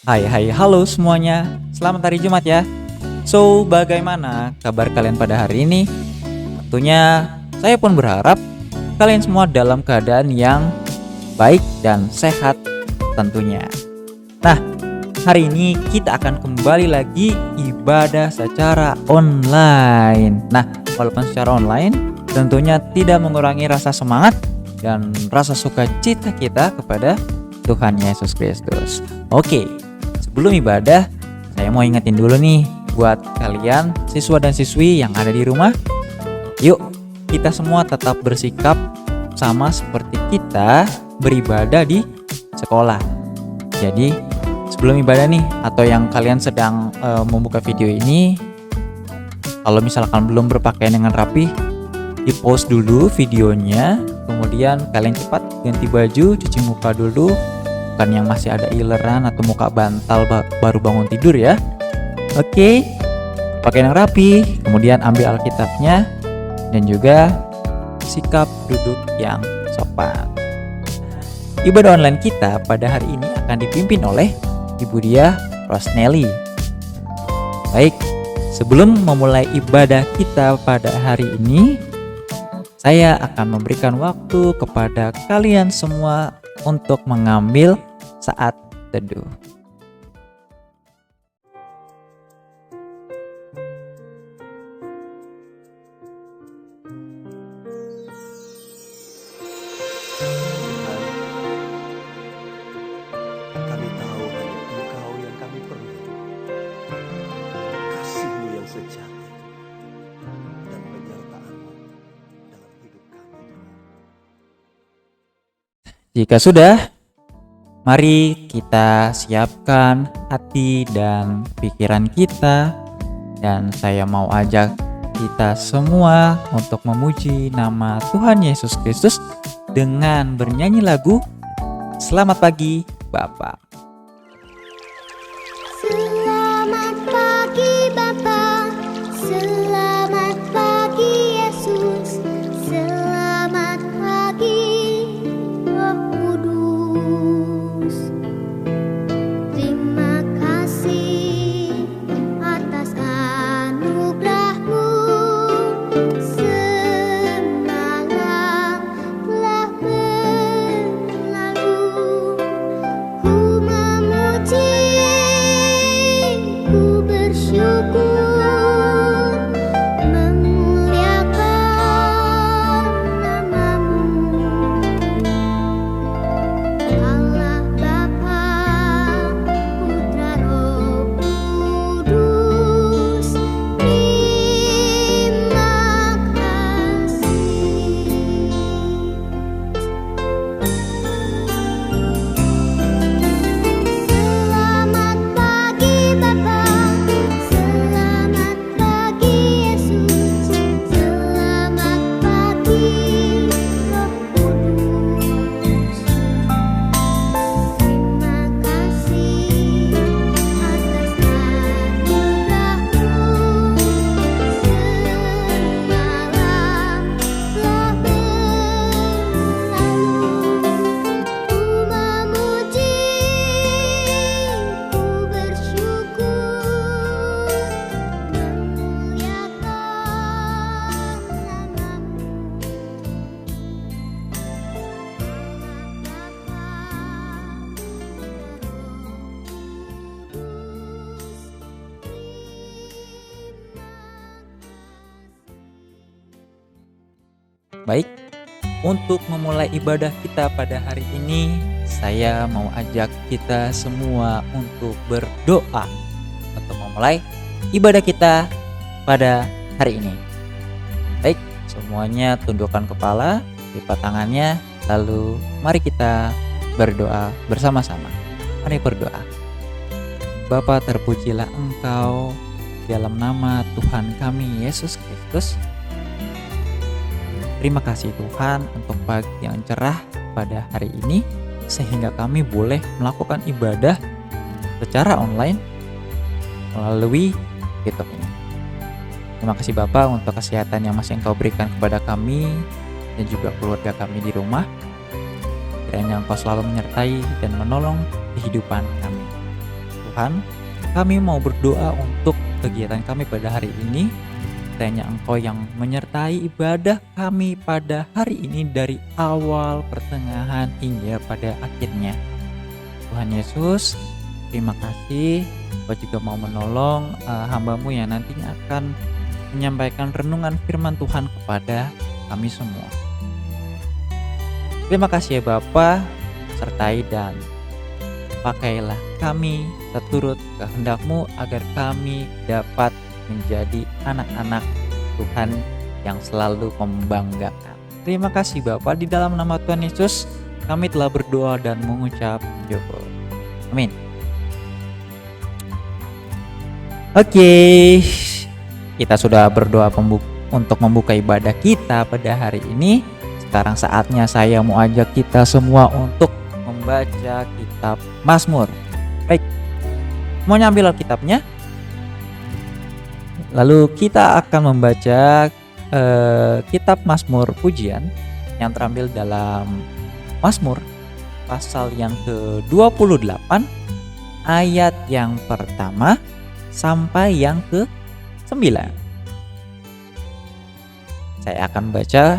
Hai hai halo semuanya, selamat hari Jumat ya. So, bagaimana kabar kalian pada hari ini? Tentunya saya pun berharap kalian semua dalam keadaan yang baik dan sehat tentunya. Nah, hari ini kita akan kembali lagi ibadah secara online. Nah, walaupun secara online tentunya tidak mengurangi rasa semangat dan rasa sukacita kita kepada Tuhan Yesus Kristus. Oke, sebelum ibadah, saya mau ingetin dulu nih buat kalian siswa dan siswi yang ada di rumah. Yuk, kita semua tetap bersikap sama seperti kita beribadah di sekolah. Jadi, sebelum ibadah nih, atau yang kalian sedang membuka video ini, kalau misalkan belum berpakaian dengan rapi, di-pause dulu videonya, kemudian kalian cepat ganti baju, cuci muka dulu, bukan yang masih ada ileran atau muka bantal baru bangun tidur ya. Oke, pakai yang rapi, kemudian ambil Alkitabnya, dan juga sikap duduk yang sopan. Ibadah online kita pada hari ini akan dipimpin oleh Ibu Diah Rosnelly. Baik, sebelum memulai ibadah kita pada hari ini, saya akan memberikan waktu kepada kalian semua untuk mengambil saat teduh. Kami tahu hanya Engkau yang kami perlu, kasih-Mu yang sejati, dan penyertaan-Mu dalam hidup kami. Jika sudah, mari kita siapkan hati dan pikiran kita, dan saya mau ajak kita semua untuk memuji nama Tuhan Yesus Kristus dengan bernyanyi lagu Selamat Pagi Bapa. Selamat pagi Bapa, selamat pagi Yesus, selamat pagi Roh Kudus. Terima kasih atas anugerah-Mu, semalam telah berlalu. Ku memuji, ku bersyukur, memuliakan nama-Mu. Allah Bapa, Putra Roh Kudus, terima kasih. Selamat pagi Bapa, selamat pagi Yesus, selamat pagi Roh Kudus. Terima kasih atas anugerah-Mu, semalam telah berlalu. Ku memuji, ku bersyukur, memuliakan nama-Mu. Baik, untuk memulai ibadah kita pada hari ini, saya mau ajak kita semua untuk berdoa untuk memulai ibadah kita pada hari ini. Baik, semuanya tundukkan kepala, lipat tangannya, lalu mari kita berdoa bersama-sama. Mari berdoa. Bapa, terpujilah Engkau dalam nama Tuhan kami Yesus Kristus. Terima kasih Tuhan untuk pagi yang cerah pada hari ini, sehingga kami boleh melakukan ibadah secara online melalui YouTube ini. Terima kasih Bapak untuk kesehatan yang masih Engkau berikan kepada kami dan juga keluarga kami di rumah. Kiranya Engkau selalu menyertai dan menolong kehidupan kami. Tuhan, kami mau berdoa untuk kegiatan kami pada hari ini. Kiranya Engkau yang menyertai ibadah kami pada hari ini dari awal, pertengahan, hingga pada akhirnya. Tuhan Yesus, terima kasih. Engkau juga mau menolong hamba-Mu yang nantinya akan menyampaikan renungan firman Tuhan kepada kami semua. Terima kasih ya Bapa, sertai dan pakailah kami seturut kehendak-Mu agar kami dapat menjadi anak-anak Tuhan yang selalu membanggakan. Terima kasih Bapa, di dalam nama Tuhan Yesus kami telah berdoa dan mengucap syukur. Amin. Oke, kita sudah berdoa untuk membuka ibadah kita pada hari ini. Sekarang saatnya saya mau ajak kita semua untuk membaca kitab Mazmur. Baik, mau nyambil Alkitabnya? Lalu kita akan membaca kitab Mazmur Pujian yang terambil dalam Mazmur pasal yang ke-28 ayat yang pertama sampai yang ke-9. Saya akan baca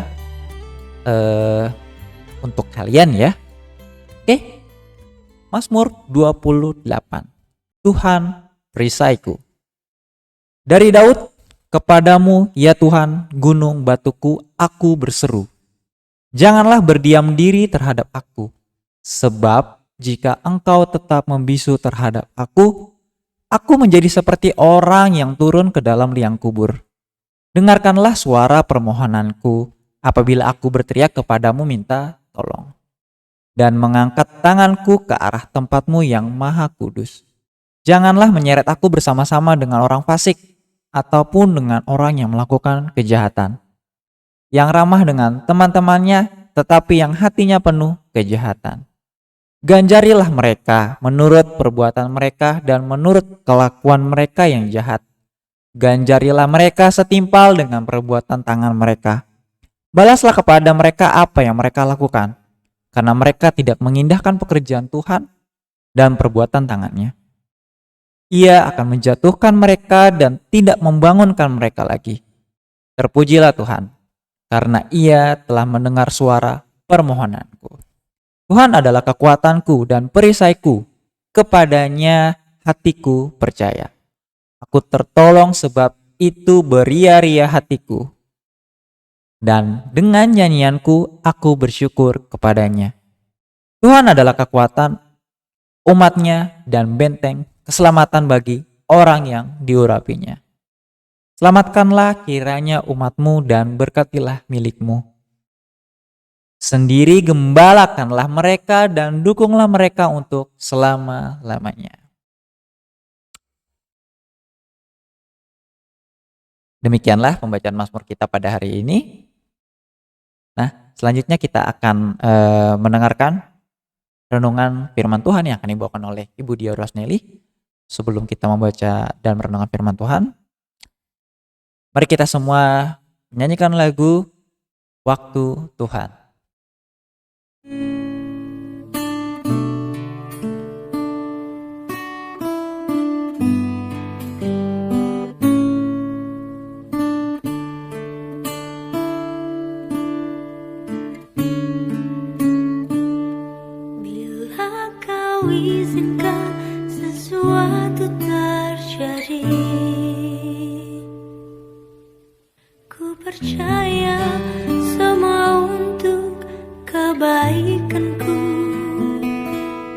untuk kalian ya. Oke. Mazmur 28. Tuhan perisaiku. Dari Daud, kepadamu ya Tuhan, gunung batuku, aku berseru. Janganlah berdiam diri terhadap aku, sebab jika engkau tetap membisu terhadap aku menjadi seperti orang yang turun ke dalam liang kubur. Dengarkanlah suara permohonanku apabila aku berteriak kepadamu minta tolong, dan mengangkat tanganku ke arah tempat-Mu yang maha kudus. Janganlah menyeret aku bersama-sama dengan orang fasik, ataupun dengan orang yang melakukan kejahatan, yang ramah dengan teman-temannya, tetapi yang hatinya penuh kejahatan. Ganjarilah mereka menurut perbuatan mereka dan menurut kelakuan mereka yang jahat. Ganjarilah mereka setimpal dengan perbuatan tangan mereka. Balaslah kepada mereka apa yang mereka lakukan, karena mereka tidak mengindahkan pekerjaan Tuhan dan perbuatan tangannya. Ia akan menjatuhkan mereka dan tidak membangunkan mereka lagi. Terpujilah Tuhan, karena Ia telah mendengar suara permohonanku. Tuhan adalah kekuatanku dan perisaiku, kepadanya hatiku percaya. Aku tertolong sebab itu beria-ria hatiku, dan dengan nyanyianku aku bersyukur kepadanya. Tuhan adalah kekuatan umatnya dan benteng keselamatan bagi orang yang diurapinya. Selamatkanlah kiranya umat-Mu dan berkatilah milik-Mu. Sendiri gembalakanlah mereka dan dukunglah mereka untuk selama-lamanya. Demikianlah pembacaan Mazmur kita pada hari ini. Nah, selanjutnya kita akan mendengarkan renungan firman Tuhan yang akan dibawakan oleh Ibu Dia Rosnelly. Sebelum kita membaca dan merenungkan firman Tuhan, mari kita semua menyanyikan lagu Waktu Tuhan. Bila kau izinkan sesuatu terjadi, ku percaya semua untuk kebaikanku.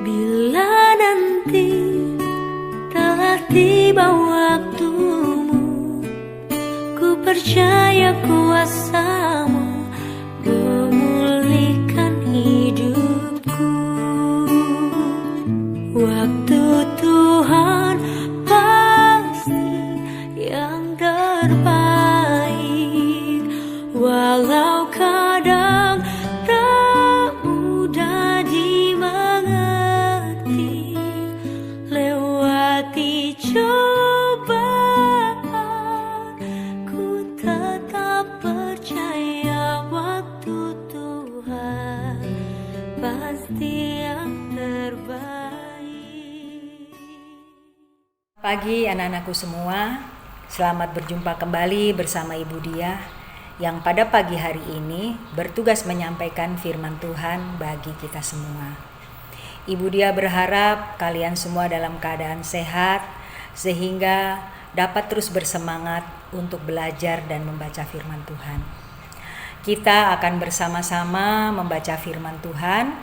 Bila nanti telah tiba waktumu, ku percaya kuasa-Mu memulihkan hidupku. Waktu Tuhan pasti yang terbaik, walau kadang tak mudah dimengerti. Lewati cobaan, ku tetap percaya waktu Tuhan pasti yang terbaik. Pagi anak-anakku semua, selamat berjumpa kembali bersama Ibu Dia yang pada pagi hari ini bertugas menyampaikan firman Tuhan bagi kita semua. Ibu Dia berharap kalian semua dalam keadaan sehat sehingga dapat terus bersemangat untuk belajar dan membaca firman Tuhan. Kita akan bersama-sama membaca firman Tuhan.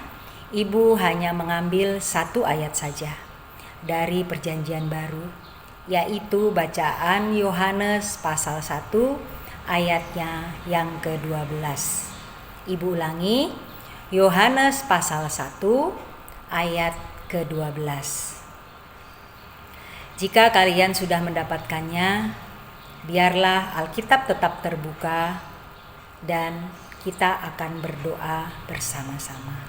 Ibu hanya mengambil satu ayat saja dari Perjanjian Baru, yaitu bacaan Yohanes pasal 1 ayatnya yang ke-12. Ibu ulangi, Yohanes pasal 1 ayat ke-12. Jika kalian sudah mendapatkannya, biarlah Alkitab tetap terbuka dan kita akan berdoa bersama-sama.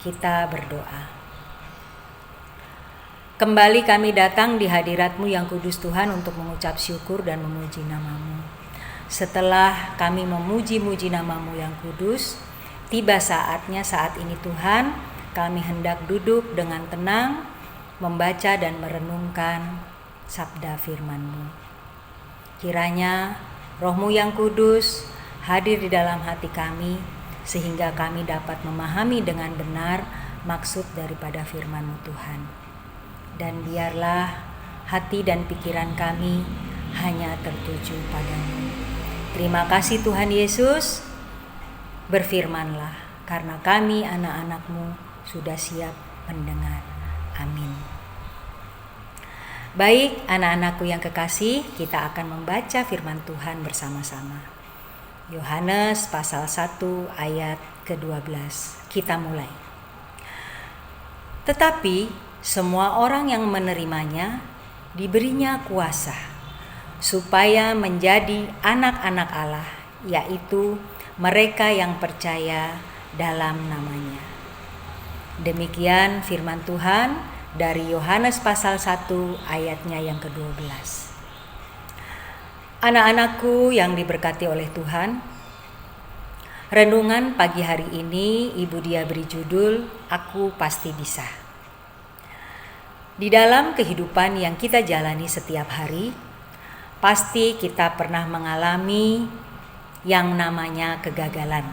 Kita berdoa. Kembali kami datang di hadirat-Mu yang kudus Tuhan untuk mengucap syukur dan memuji nama-Mu. Setelah kami memuji-muji nama-Mu yang kudus, tiba saatnya saat ini Tuhan, kami hendak duduk dengan tenang, membaca dan merenungkan sabda firman-Mu. Kiranya Roh-Mu yang kudus hadir di dalam hati kami, sehingga kami dapat memahami dengan benar maksud daripada firman-Mu Tuhan. Dan biarlah hati dan pikiran kami hanya tertuju padamu. Terima kasih Tuhan Yesus, berfirmanlah, karena kami anak-anak-Mu sudah siap mendengar. Amin. Baik anak-anakku yang kekasih, kita akan membaca firman Tuhan bersama-sama. Yohanes pasal 1 ayat ke-12. Kita mulai. Tetapi semua orang yang menerimanya diberinya kuasa supaya menjadi anak-anak Allah, yaitu mereka yang percaya dalam namanya. Demikian firman Tuhan dari Yohanes pasal 1 ayatnya yang ke-12. Anak-anakku yang diberkati oleh Tuhan, renungan pagi hari ini Ibu Dia beri judul Aku Pasti Bisa. Di dalam kehidupan yang kita jalani setiap hari, pasti kita pernah mengalami yang namanya kegagalan.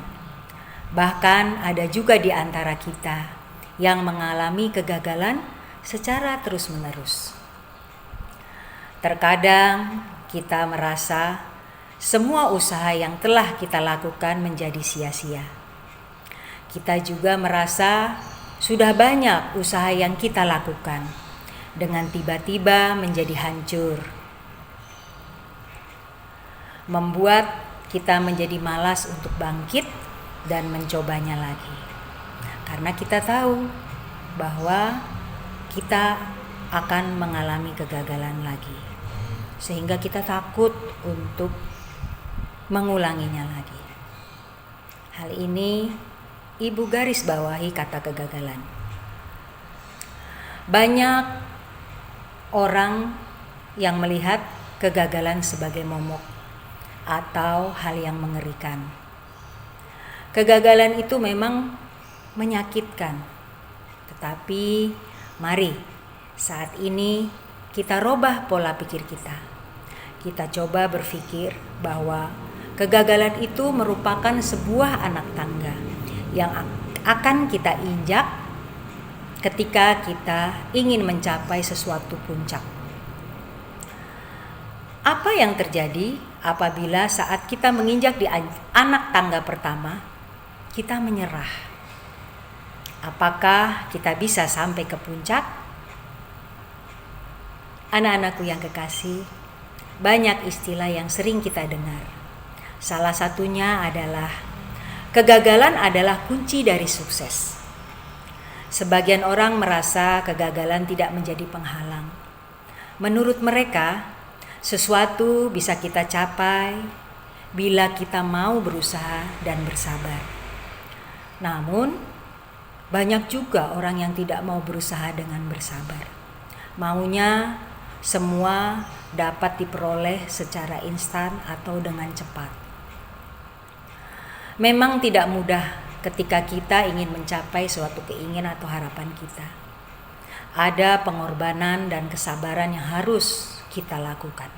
Bahkan ada juga di antara kita yang mengalami kegagalan secara terus-menerus. Terkadang kita merasa semua usaha yang telah kita lakukan menjadi sia-sia. Kita juga merasa sudah banyak usaha yang kita lakukan dengan tiba-tiba menjadi hancur, membuat kita menjadi malas untuk bangkit dan mencobanya lagi. Karena kita tahu bahwa kita akan mengalami kegagalan lagi, sehingga kita takut untuk mengulanginya lagi. Hal ini Ibu garis bawahi kata kegagalan. Banyak orang yang melihat kegagalan sebagai momok atau hal yang mengerikan. Kegagalan itu memang menyakitkan, tetapi mari saat ini kita robah pola pikir kita. Kita coba berpikir bahwa kegagalan itu merupakan sebuah anak tangga yang akan kita injak ketika kita ingin mencapai sesuatu puncak. Apa yang terjadi apabila saat kita menginjak di anak tangga pertama, kita menyerah? Apakah kita bisa sampai ke puncak? Anak-anakku yang kekasih, banyak istilah yang sering kita dengar. Salah satunya adalah kegagalan adalah kunci dari sukses. Sebagian orang merasa kegagalan tidak menjadi penghalang. Menurut mereka, sesuatu bisa kita capai bila kita mau berusaha dan bersabar. Namun, banyak juga orang yang tidak mau berusaha dengan bersabar. Maunya semua dapat diperoleh secara instan atau dengan cepat. Memang tidak mudah ketika kita ingin mencapai suatu keinginan atau harapan kita. ada pengorbanan dan kesabaran yang harus kita lakukan.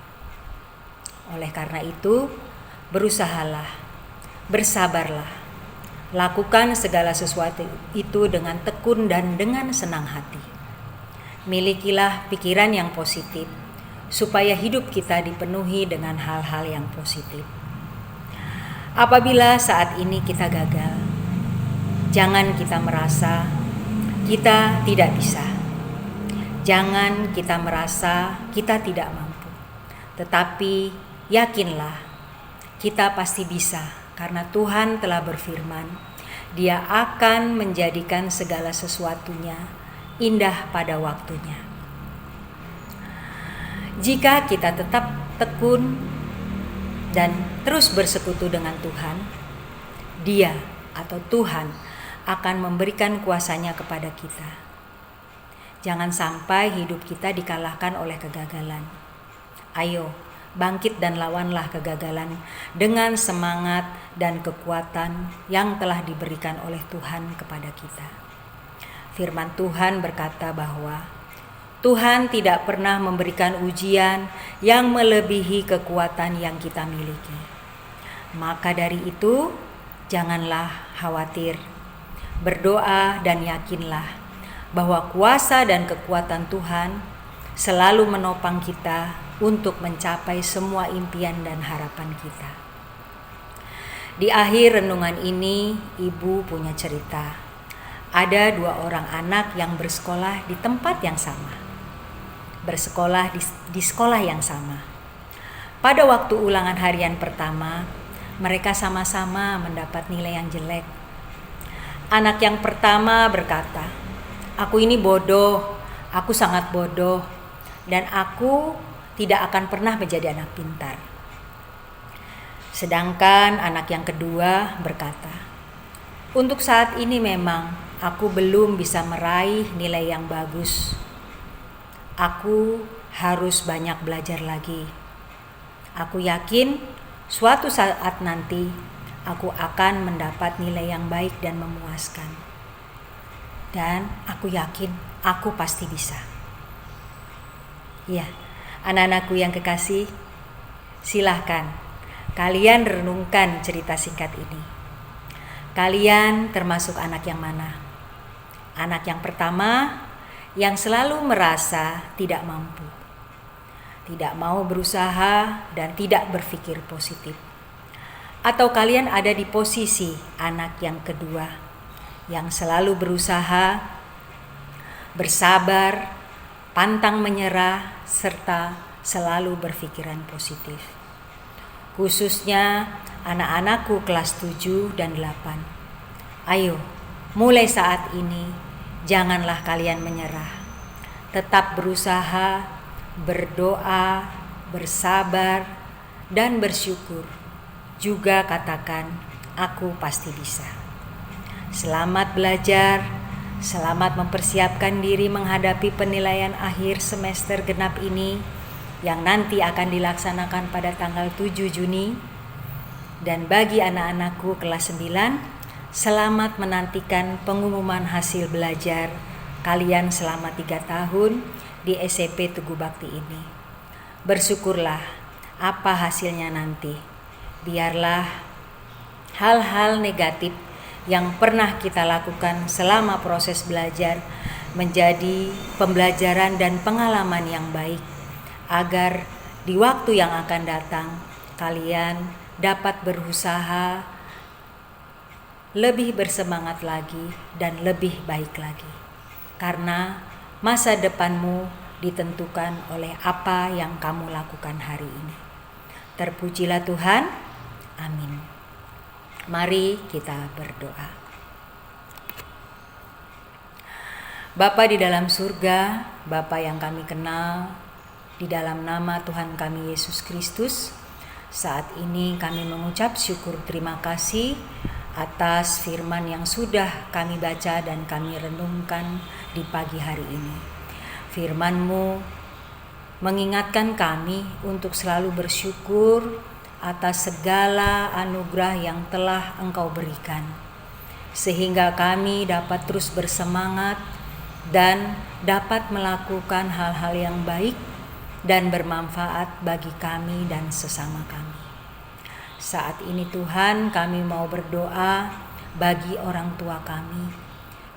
Oleh karena itu, berusahalah, bersabarlah, lakukan segala sesuatu itu dengan tekun dan dengan senang hati. Milikilah pikiran yang positif, supaya hidup kita dipenuhi dengan hal-hal yang positif. Apabila saat ini kita gagal, jangan kita merasa kita tidak bisa. Jangan kita merasa kita tidak mampu. Tetapi yakinlah, kita pasti bisa karena Tuhan telah berfirman, Dia akan menjadikan segala sesuatunya indah pada waktunya. Jika kita tetap tekun dan terus bersekutu dengan Tuhan, Dia atau Tuhan akan memberikan kuasanya kepada kita. Jangan sampai hidup kita dikalahkan oleh kegagalan. Ayo, bangkit dan lawanlah kegagalan dengan semangat dan kekuatan yang telah diberikan oleh Tuhan kepada kita. Firman Tuhan berkata bahwa Tuhan tidak pernah memberikan ujian yang melebihi kekuatan yang kita miliki. Maka dari itu, janganlah khawatir, berdoa dan yakinlah bahwa kuasa dan kekuatan Tuhan selalu menopang kita untuk mencapai semua impian dan harapan kita. Di akhir renungan ini, Ibu punya cerita. Ada 2 orang anak yang bersekolah di tempat yang sama. Bersekolah di sekolah yang sama. Pada waktu ulangan harian pertama, mereka sama-sama mendapat nilai yang jelek. Anak yang pertama berkata, "Aku ini bodoh, aku sangat bodoh, dan aku tidak akan pernah menjadi anak pintar." Sedangkan anak yang kedua berkata, "Untuk saat ini memang aku belum bisa meraih nilai yang bagus. Aku harus banyak belajar lagi. Aku yakin suatu saat nanti aku akan mendapat nilai yang baik dan memuaskan. Dan aku yakin aku pasti bisa." Ya, anak-anakku yang kekasih, silahkan kalian renungkan cerita singkat ini. Kalian termasuk anak yang mana? Anak yang pertama yang selalu merasa tidak mampu, tidak mau berusaha dan tidak berpikir positif. Atau kalian ada di posisi anak yang kedua yang selalu berusaha, bersabar, pantang menyerah, serta selalu berpikiran positif. Khususnya anak-anakku kelas 7 dan 8. Ayo, mulai saat ini janganlah kalian menyerah. Tetap berusaha, berdoa, bersabar, dan bersyukur. Juga katakan, aku pasti bisa. Selamat belajar, selamat mempersiapkan diri menghadapi penilaian akhir semester genap ini yang nanti akan dilaksanakan pada tanggal 7 Juni. Dan bagi anak-anakku kelas 9, selamat menantikan pengumuman hasil belajar kalian selama 3 tahun di SMP Tugu Bakti ini. Bersyukurlah apa hasilnya nanti. Biarlah hal-hal negatif yang pernah kita lakukan selama proses belajar menjadi pembelajaran dan pengalaman yang baik, agar di waktu yang akan datang kalian dapat berusaha lebih bersemangat lagi dan lebih baik lagi. Karena masa depanmu ditentukan oleh apa yang kamu lakukan hari ini. Terpujilah Tuhan. Amin. Mari kita berdoa. Bapa di dalam surga, Bapa yang kami kenal, di dalam nama Tuhan kami Yesus Kristus, saat ini kami mengucap syukur terima kasih atas firman yang sudah kami baca dan kami renungkan di pagi hari ini. Firman-Mu mengingatkan kami untuk selalu bersyukur atas segala anugerah yang telah Engkau berikan, sehingga kami dapat terus bersemangat dan dapat melakukan hal-hal yang baik dan bermanfaat bagi kami dan sesama kami. Saat ini Tuhan, kami mau berdoa bagi orang tua kami.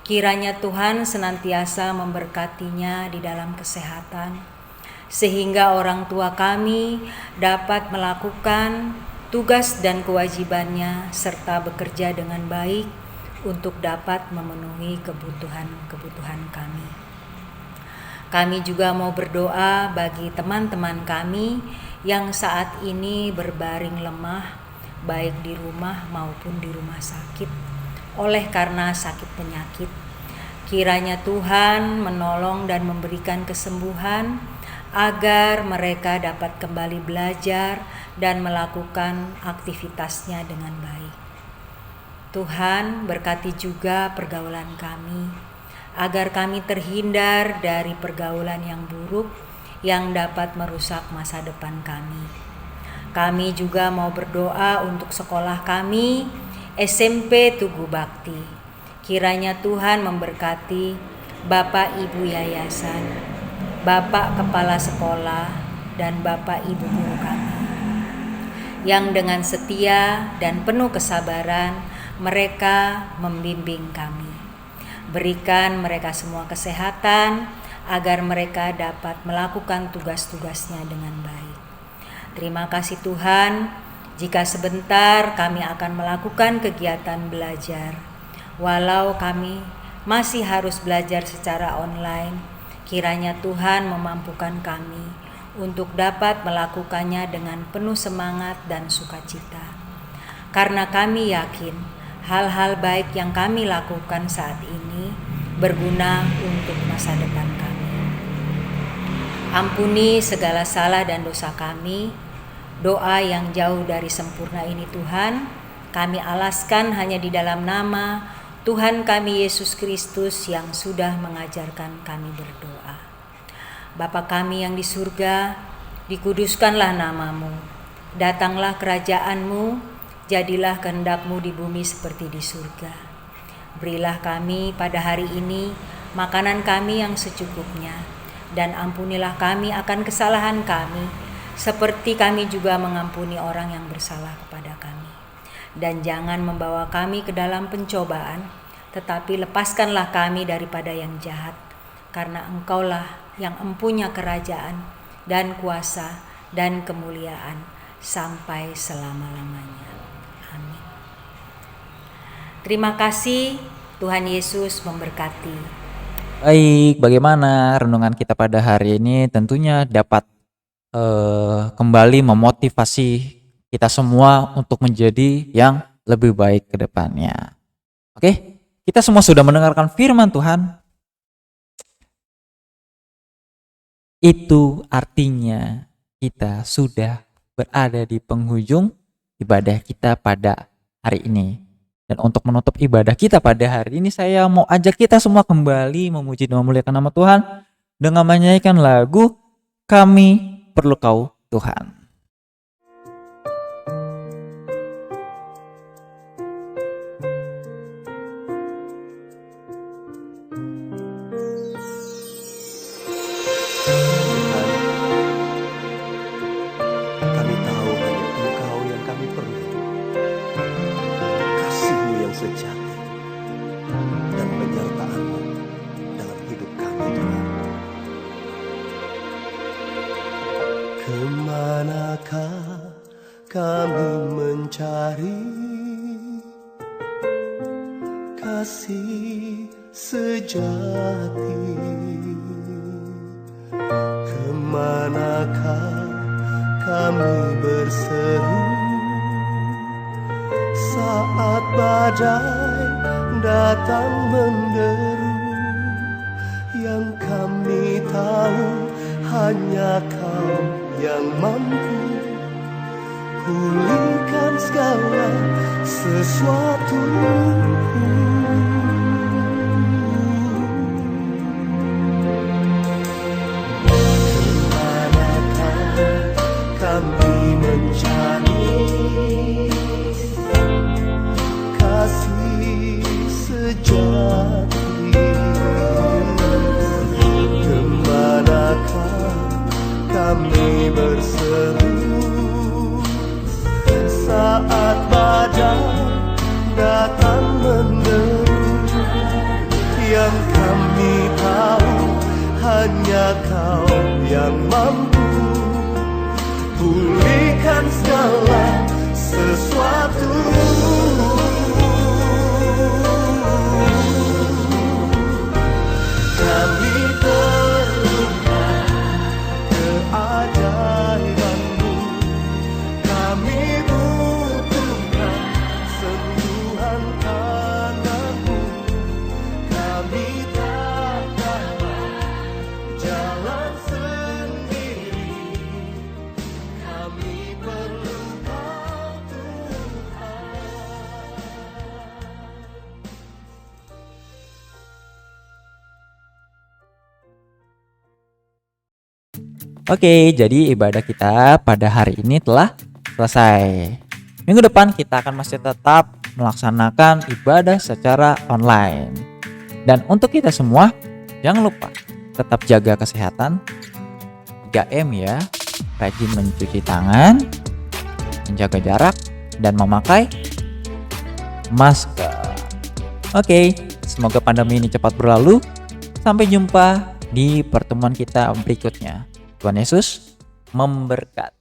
Kiranya Tuhan senantiasa memberkatinya di dalam kesehatan, sehingga orang tua kami dapat melakukan tugas dan kewajibannya serta bekerja dengan baik untuk dapat memenuhi kebutuhan-kebutuhan kami. Kami juga mau berdoa bagi teman-teman kami yang saat ini berbaring lemah, baik di rumah maupun di rumah sakit, oleh karena sakit penyakit. Kiranya Tuhan menolong dan memberikan kesembuhan agar mereka dapat kembali belajar dan melakukan aktivitasnya dengan baik. Tuhan berkati juga pergaulan kami, agar kami terhindar dari pergaulan yang buruk yang dapat merusak masa depan kami. Kami juga mau berdoa untuk sekolah kami, SMP Tugu Bakti. Kiranya Tuhan memberkati Bapak Ibu Yayasan, Bapak Kepala Sekolah, dan Bapak Ibu Guru kami, yang dengan setia dan penuh kesabaran mereka membimbing kami. Berikan mereka semua kesehatan agar mereka dapat melakukan tugas-tugasnya dengan baik. Terima kasih Tuhan. Jika sebentar kami akan melakukan kegiatan belajar, walau kami masih harus belajar secara online, kiranya Tuhan memampukan kami untuk dapat melakukannya dengan penuh semangat dan sukacita. Karena kami yakin hal-hal baik yang kami lakukan saat ini berguna untuk masa depan kami. Ampuni segala salah dan dosa kami. Doa yang jauh dari sempurna ini Tuhan, kami alaskan hanya di dalam nama Tuhan kami Yesus Kristus yang sudah mengajarkan kami berdoa. Bapa kami yang di surga, dikuduskanlah namamu. Datanglah kerajaan-Mu, jadilah kehendak-Mu di bumi seperti di surga. Berilah kami pada hari ini makanan kami yang secukupnya, dan ampunilah kami akan kesalahan kami, seperti kami juga mengampuni orang yang bersalah kepada kami. Dan jangan membawa kami ke dalam pencobaan, tetapi lepaskanlah kami daripada yang jahat, karena Engkaulah yang empunya kerajaan dan kuasa dan kemuliaan sampai selama-lamanya. Amin. Terima kasih, Tuhan Yesus memberkati. Baik, bagaimana renungan kita pada hari ini? Tentunya dapat kembali memotivasi kita semua untuk menjadi yang lebih baik ke depannya. Oke, kita semua sudah mendengarkan firman Tuhan. Itu artinya kita sudah berada di penghujung ibadah kita pada hari ini. Dan untuk menutup ibadah kita pada hari ini, saya mau ajak kita semua kembali memuji dan memuliakan nama Tuhan dengan menyanyikan lagu Kami Perlu Kau Tuhan. Kami tahu hanya Engkau yang kami perlu. Kasih-Mu yang sejati dan penyertaan-Mu dalam hidup kami, Tuhan. Kemanakah kami mencari kasih sejati? Kemanakah kami berseru saat badai datang menderu? Yang kami tahu hanya Kau yang mampu pulihkan segala sesuatu. Kemanakah kami mencari kasih sejati? menenun. Yang kami tahu hanya Kau yang mampu pulihkan segala sesuatu. Kami perlukan keajaiban-Mu, kami butuhkan sentuhan tangan-Mu, kami tak dapat jalan sendiri, kami perlu Kau Tuhan. Oke, jadi ibadah kita pada hari ini telah selesai. Minggu depan kita akan masih tetap melaksanakan ibadah secara online. Dan untuk kita semua, jangan lupa tetap jaga kesehatan, 3M ya, rajin mencuci tangan, menjaga jarak, dan memakai masker. Oke, semoga pandemi ini cepat berlalu. Sampai jumpa di pertemuan kita berikutnya. Tuhan Yesus memberkati.